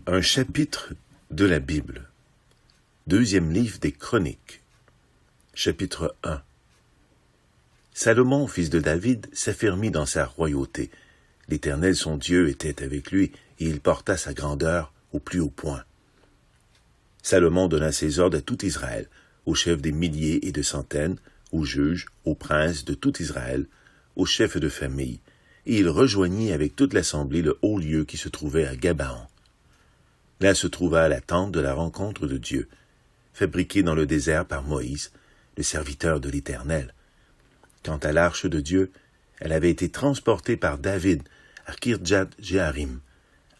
Un chapitre de la Bible. Deuxième livre des Chroniques. Chapitre 1. Salomon, fils de David, s'affermit dans sa royauté. L'Éternel, son Dieu, était avec lui, et il porta sa grandeur au plus haut point. Salomon donna ses ordres à tout Israël, aux chefs des milliers et de centaines, aux juges, aux princes de tout Israël, aux chefs de famille, et il rejoignit avec toute l'assemblée le haut lieu qui se trouvait à Gabaon. Là se trouva la tente de la rencontre de Dieu, fabriquée dans le désert par Moïse, le serviteur de l'Éternel. Quant à l'arche de Dieu, elle avait été transportée par David à Kirjat-Jéarim,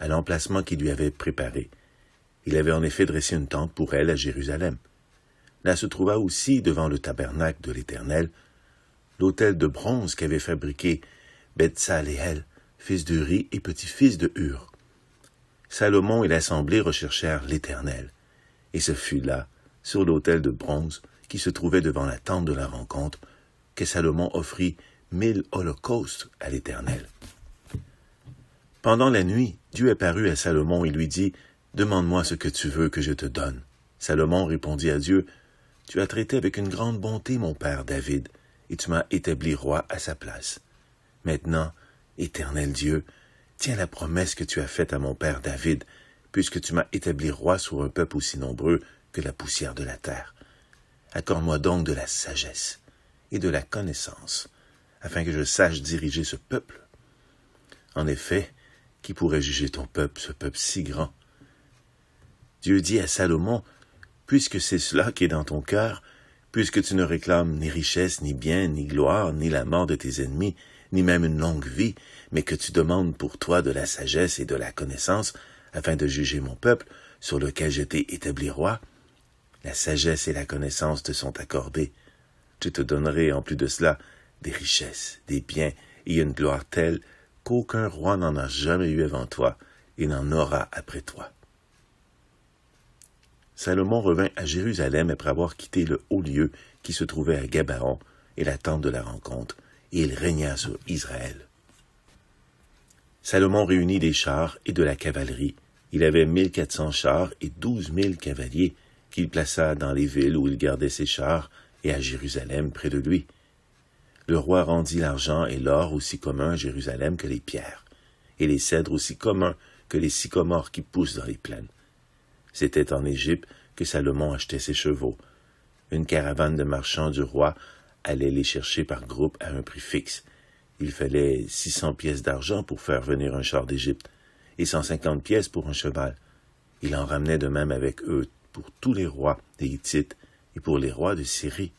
à l'emplacement qu'il lui avait préparé. Il avait en effet dressé une tente pour elle à Jérusalem. Là se trouva aussi, devant le tabernacle de l'Éternel, l'autel de bronze qu'avait fabriqué Betsaléel, fils d'Uri et petit-fils de Hur. Salomon et l'assemblée recherchèrent l'Éternel, et ce fut là, sur l'autel de bronze qui se trouvait devant la tente de la rencontre, que Salomon offrit 1000 holocaustes à l'Éternel. Pendant la nuit, Dieu apparut à Salomon et lui dit, « Demande-moi ce que tu veux que je te donne. » Salomon répondit à Dieu, « Tu as traité avec une grande bonté mon père David, et tu m'as établi roi à sa place. Maintenant, Éternel Dieu, tiens la promesse que tu as faite à mon père David, puisque tu m'as établi roi sur un peuple aussi nombreux que la poussière de la terre. Accorde-moi donc de la sagesse et de la connaissance, afin que je sache diriger ce peuple. En effet, qui pourrait juger ton peuple, ce peuple si grand? » Dieu dit à Salomon, « Puisque c'est cela qui est dans ton cœur, puisque tu ne réclames ni richesse, ni bien, ni gloire, ni la mort de tes ennemis, ni même une longue vie, mais que tu demandes pour toi de la sagesse et de la connaissance, afin de juger mon peuple, sur lequel je t'ai établi roi, la sagesse et la connaissance te sont accordées. Je te donnerai en plus de cela des richesses, des biens et une gloire telle qu'aucun roi n'en a jamais eu avant toi et n'en aura après toi. » Salomon revint à Jérusalem après avoir quitté le haut lieu qui se trouvait à Gabaon et la tente de la rencontre, et il régna sur Israël. Salomon réunit des chars et de la cavalerie. Il avait 1400 chars et 12 000 cavaliers qu'il plaça dans les villes où il gardait ses chars et à Jérusalem près de lui. Le roi rendit l'argent et l'or aussi communs à Jérusalem que les pierres, et les cèdres aussi communs que les sycomores qui poussent dans les plaines. C'était en Égypte que Salomon achetait ses chevaux. Une caravane de marchands du roi allait les chercher par groupe à un prix fixe. Il fallait 600 pièces d'argent pour faire venir un char d'Égypte, et 150 pièces pour un cheval. Il en ramenait de même avec eux pour tous les rois des Hittites et pour les rois de Syrie.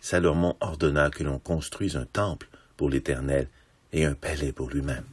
Salomon ordonna que l'on construise un temple pour l'Éternel et un palais pour lui-même.